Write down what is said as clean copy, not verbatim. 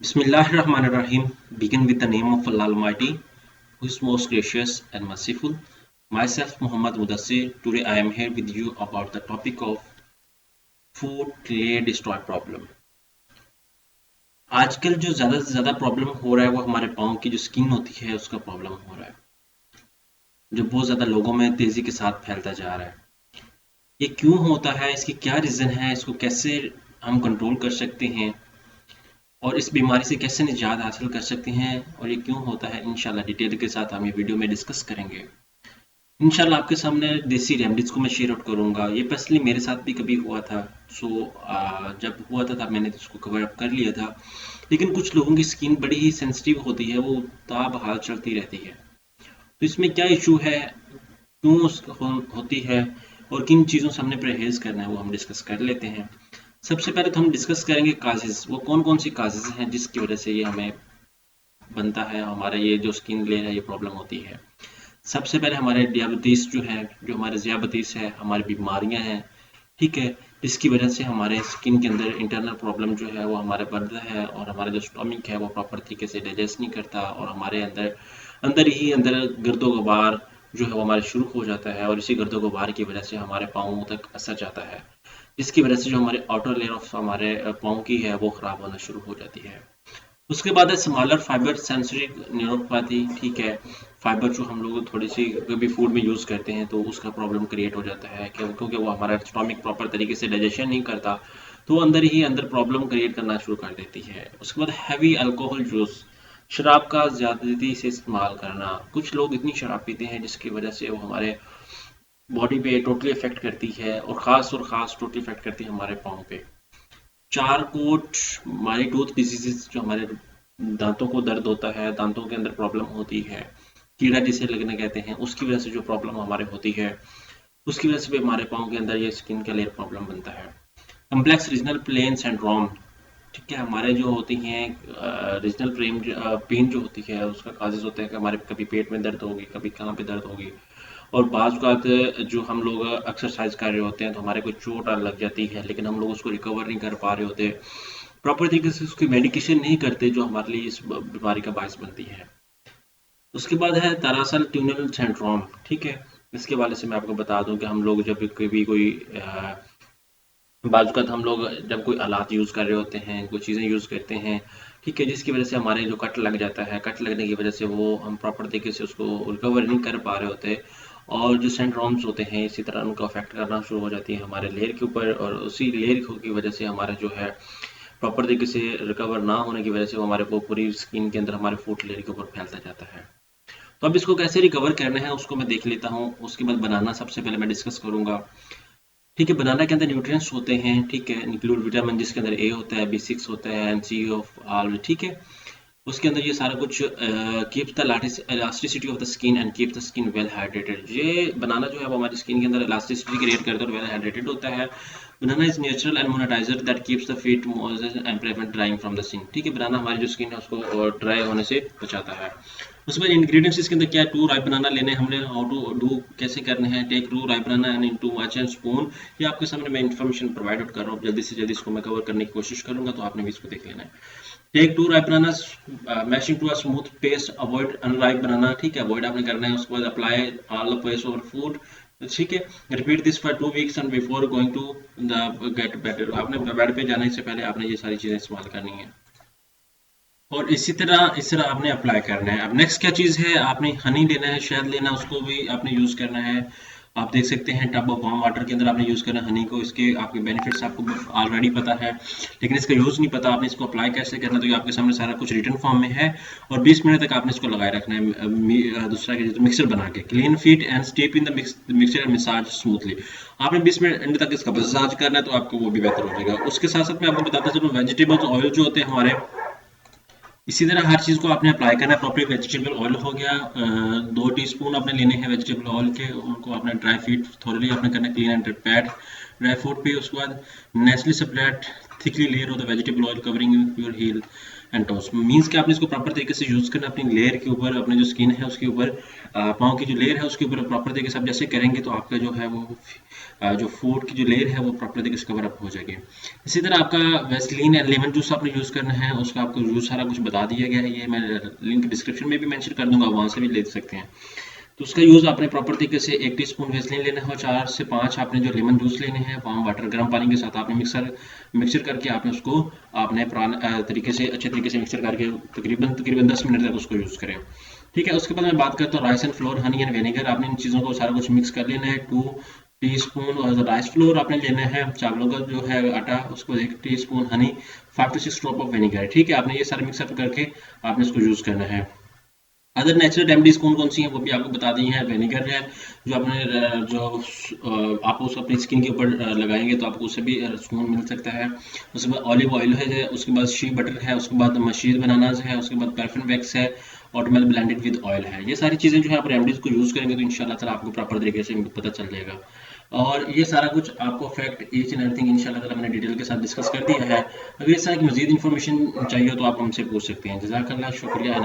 Bismillahirrahmanirrahim. Begin with the name of Allah Almighty, who is most gracious and merciful. Myself, Muhammad Mudassir. Today I am here with you about the topic of food clay destroy problem. आजकल जो ज़्यादा से ज़्यादा problem हो रहा है वो हमारे पाँव की जो स्किन होती है उसका प्रॉब्लम हो रहा है, जो बहुत ज़्यादा लोगों में तेज़ी के साथ फैलता जा रहा है। ये क्यों होता है, इसकी क्या रीज़न है, इसको कैसे हम कंट्रोल कर सकते हैं और इस बीमारी से कैसे निजात हासिल कर सकते हैं और ये क्यों होता है, इंशाल्लाह डिटेल के साथ हम ये वीडियो में डिस्कस करेंगे। इंशाल्लाह आपके सामने देसी रेमेडीज को मैं शेयर आउट करूंगा। ये पर्सनली मेरे साथ भी कभी हुआ था। जब हुआ था तब मैंने इसको कवर अप कर लिया था, लेकिन कुछ लोगों की स्किन बड़ी ही सेंसिटिव होती है, वो ताबहाल चलती रहती है। तो इसमें क्या इशू है, क्यों होती है और किन चीज़ों से हमने परहेज करना है वो हम डिस्कस कर लेते हैं। सबसे पहले तो हम डिस्कस करेंगे काजेज, वो कौन कौन सी काजेज हैं जिसकी वजह से ये हमें बनता है, हमारा ये जो स्किन लेयर है ये प्रॉब्लम होती है। सबसे पहले हमारे डायबिटीज़ जो है, जो हमारे ज़ियाबतीस है, हमारी बीमारियां हैं, ठीक है, जिसकी वजह से हमारे स्किन के अंदर इंटरनल प्रॉब्लम जो है वो हमारे बढ़ता है और हमारा जो स्टोमिक है वो प्रॉपर तरीके से डाइजेस्ट नहीं करता और हमारे अंदर अंदर ही अंदर गर्दो गुबार जो है वो हमारे शुरू हो जाता है और इसी गर्दो गुबार की वजह से हमारे पाँवों तक असर जाता है, जिसकी वजह से जो हमारे आउटर लेयर ऑफ हमारे पाँव की है वो ख़राब होना शुरू हो जाती है। उसके बाद है स्मॉलर फाइबर सेंसरी न्यूरोपैथी, ठीक है। फाइबर जो हम लोग थोड़ी सी कभी फूड में यूज़ करते हैं तो उसका प्रॉब्लम क्रिएट हो जाता है, क्योंकि वो हमारा स्टोमिक प्रॉपर तरीके से डाइजेशन नहीं करता, तो अंदर ही अंदर प्रॉब्लम क्रिएट करना शुरू कर देती है। उसके बाद हैवी अल्कोहल जूस, शराब का ज़्यादती से इस्तेमाल करना। कुछ लोग इतनी शराब पीते हैं जिसकी वजह से वो हमारे बॉडी पे टोटली इफेक्ट करती है और ख़ास टोटली इफेक्ट करती है हमारे पाँव पे। चारकोट, हमारी टूथ डिजीजेस, जो हमारे दांतों को दर्द होता है, दांतों के अंदर प्रॉब्लम होती है, कीड़ा जिसे लगना कहते हैं, उसकी वजह से जो प्रॉब्लम हमारे होती है, उसकी वजह से भी हमारे पाँव के अंदर ये स्किन का लेयर प्रॉब्लम बनता है। कम्प्लेक्स रीजनल प्लेन सिंड्रोम, ठीक है, हमारे जो होती हैं रीजनल पेन जो होती है उसका काजेज होते हैं कि हमारे कभी पेट में दर्द होगी, कभी कहाँ पे दर्द होगी, और बाज़ औक़ात जो हम लोग एक्सरसाइज कर रहे होते हैं तो हमारे को चोट लग जाती है, लेकिन हम लोग उसको रिकवर नहीं कर पा रहे होते, प्रॉपर तरीके से उसकी मेडिकेशन नहीं करते, जो हमारे लिए इस बीमारी का बायस बनती है। उसके बाद है तारासल ट्यूनल सिंड्रोम, ठीक है। इसके वाले से मैं आपको बता दूं कि हम लोग जब कभी कोई बाज़ हम लोग जब कोई आलात यूज़ कर रहे होते हैं, कोई चीज़ें यूज़ करते हैं, ठीक है, जिसकी वजह से हमारे जो कट लग जाता है, कट लगने की वजह से वो हम प्रॉपर तरीके से उसको रिकवर नहीं कर पा रहे होते और जो सिंड्रोम्स होते हैं इसी तरह उनको अफेक्ट करना शुरू हो जाती है हमारे लेयर के ऊपर, और उसी लेयर की वजह से हमारा जो है प्रॉपर तरीके से रिकवर ना होने की वजह से वो हमारे को पूरी स्किन के अंदर हमारे फुट लेयर के ऊपर फैलता जाता है। तो अब इसको कैसे रिकवर करना है उसको मैं देख लेता हूँ। उसके बाद बनाना सबसे पहले मैं डिस्कस करूंगा, ठीक है। बनाना के अंदर न्यूट्रिएंट्स होते हैं, ठीक है, इंक्लूड विटामिन जिसके अंदर ए होता है, B6 होता है, एंड सी ऑफ ऑल, ठीक है। उसके अंदर ये सारा कुछ keeps the elasticity of the skin and keep the skin well hydrated. ये बनाना जो है वो हमारी स्किन के अंदर इलास्टिसिटी क्रिएट करता है और वेल हाइड्रेटेड होता है। Banana is natural and moisturiser that keeps the feet moist and prevent drying from the skin, ठीक है। बनाना हमारी जो स्किन है उसको ड्राई होने से बचाता है। उसमें इंग्रेडिएंट्स इसके अंदर क्या है, 2 राइप बनाना लेने हमने, हाउ टू डू कैसे करने हैं, take 2 ripe banana and into watch and spoon. ये आपके सामने मैं इन्फॉर्मेशन प्रोवाइड आउट कर रहा हूँ, जल्दी से जल्दी इसको मैं कवर करने की कोशिश करूंगा, तो आपने भी इसको देख लेना है। Take 2 ripe banana, mashing to a smooth paste, avoid unripe banana, ठीक है, अवॉइड आपने करना है। उसके बाद apply all the paste over food, ठीक है। Repeat this for 2 weeks and before going to the get better. आपने बेड पे जाने से पहले आपने ये सारी चीजें इस्तेमाल करनी है और इस तरह आपने अप्लाई करना है। अब नेक्स्ट क्या चीज़ है, आपने हनी लेना है, शहद लेना, उसको भी आपने यूज़ करना है। आप देख सकते हैं टब ऑफ वार्म वाटर के अंदर आपने यूज़ करना है हनी को। इसके आपके बेनिफिट्स आपको ऑलरेडी पता है, लेकिन इसका यूज़ नहीं पता, आपने इसको अप्लाई कैसे करना, तो ये आपके सामने सारा कुछ रिटर्न फॉर्म में है। और 20 मिनट तक आपने इसको लगाए रखना है दूसरा के मिक्सर बना के। Clean feet and step in the mixer and massage smoothly. आपने 20 मिनट तक इसका मसाज करना है तो आपको वो भी बेहतर हो जाएगा। उसके साथ साथ मैं आपको बताता चलूँ, वेजिटेबल्स ऑयल जो होते हैं हमारे, इसी तरह हर चीज़ को आपने अप्लाई करना है प्रॉपर्ली। वेजिटेबल ऑयल हो गया, 2 टीस्पून आपने लेने हैं वेजिटेबल ऑयल के, उनको आपने ड्राई फीट थोरली आपने करना है, clean and pat dry foot पे। उसके बाद next spread thickly layer of the vegetable oil covering your heel and toes. Means कि आपने इसको प्रॉपर तरीके से यूज़ करना अपनी लेयर के ऊपर, अपने जो स्किन है उसके ऊपर, पाँव की जो लेयर है उसके ऊपर प्रॉपर तरीके से आप जैसे करेंगे तो आपका जो है वो जो फूड की जो लेयर है वो प्रॉपर तरीके से कवर अप हो जाएगी। इसी तरह आपका वेस्लिन एंड लेमन जूस आपने यूज़ करना है, उसका आपको यूज़ सारा कुछ बता दिया गया है, ये मैं लिंक डिस्क्रिप्शन में भी मेंशन कर दूंगा, वहाँ से भी ले सकते हैं। तो उसका यूज़ आपने प्रॉपर तरीके से 1 टीस्पून वेस्लिन लेना है और 4 से 5 आपने जो लेमन जूस लेने हैं, वार्म वाटर गर्म पानी के साथ आपने मिक्सर करके आपने उसको आपने तरीके से अच्छे तरीके से मिक्सर करके तकरीबन तकरीबन 10 मिनट तक उसको यूज़ करें। ठीक है, उसके बाद मैं बात करता हूँ rice and floor, honey and vinegar. आपने इन चीज़ों को सारा कुछ मिक्स कर लेना है। 2 टीस्पून और राइस फ्लोर आपने लेना है, चावलों का जो है आटा, उसको 1 teaspoon Honey, 5 to 6 drop of vinegar. ठीक है, आपने ये सारा मिक्सअप करके आपने इसको यूज़ करना है। अदर नेचुरल रेमेडीज कौन कौन सी हैं वो भी आपको बता दी हैं। विनेगर है जो आपने आप उसको अपनी स्किन के ऊपर लगाएंगे तो आपको उससे भी सुकून मिल सकता है। उसके बाद ऑलिव ऑयल है, उसके बाद शी बटर है, उसके बाद मशीज बनानाज है, उसके बाद पैराफिन वैक्स है, ऑटोमेल ब्लेंडेड विद ऑयल है। ये सारी चीज़ें जो है आप रेमेडीज को यूज़ करेंगे तो इंशाल्लाह ताला आपको प्रॉपर तरीके से पता चल जाएगा। और ये सारा कुछ आपको फैक्ट ईच एंड एवरीथिंग इंशाल्लाह ताला मैंने डिटेल के साथ डिस्कस कर दिया है। अगर इस तरह की मजीद इन्फॉर्मेशन चाहिए तो आप हमसे पूछ सकते हैं। जज़ाकल्लाह, शुक्रिया।